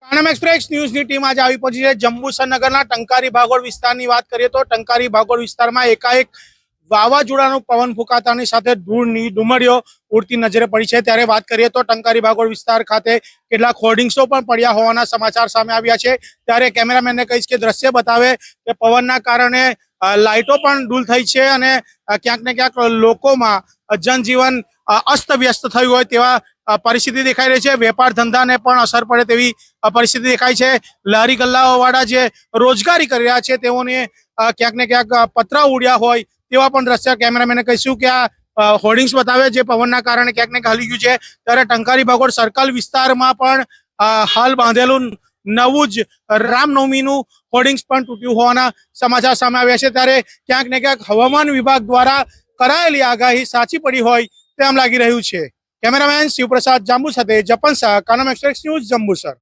Kanam express ન્યૂઝની team આજે આવી પહોંચી છે જંબુસર નગરના ટંકારી ભાગોળ વિસ્તારની વાત કરીએ તો ટંકારી ભાગોળ વિસ્તારમાં એકાએક વાવાઝોડાનું પવન ફૂંકાતાની સાથે ધૂળની ડુમરીઓ ઉડતી નજરે પડી છે। ત્યારે વાત કરીએ તો ટંકારી ભાગોળ વિસ્તાર ખાતે કેટલાક હોર્ડિંગ્સો પણ પડ્યા હોવાના સમાચાર સામે આવ્યા છે। ત્યારે કેમેરામેનને કહીશ કે દ્રશ્ય બતાવે કે પવનના કારણે લાઇટો પણ ડૂલ થઈ છે અને ક્યાંક ને ક્યાંક લોકોમાં જનજીવન અસ્તવ્યસ્ત થયું હોય તેવા પરિસ્થિતિ દેખાઈ રહી છે। વેપાર ધંધાને પણ અસર પડે તેવી પરિસ્થિતિ દેખાય છે। લારી ગલ્લાવાળા જે રોજગારી કરી રહ્યા છે તેઓને ક્યાંક ને ક્યાંક પતરા ઉડ્યા હોય તેવા પણ દ્રશ્ય કેમેરામેને કહીશું કે આ હોર્ડિંગ્સ બતાવે જે પવનના કારણે ક્યાંક ને ક્યાંક હલી ગયું છે। ત્યારે ટંકારી ભાગોળ સર્કલ વિસ્તારમાં પણ હાલ બાંધેલું નવું જ રામનવમીનું હોર્ડિંગ્સ પણ તૂટ્યું હોવાના સમાચાર સામે આવ્યા છે। ત્યારે ક્યાંક ને ક્યાંક હવામાન વિભાગ દ્વારા કરાયેલી આગાહી સાચી પડી હોય તેમ લાગી રહ્યું છે। કેમેરામેન શિવપ્રસાદ જાંબુ સાથે જપન શાહ, કાનમ એક્સપ્રેસ ન્યૂઝ, જંબુસર।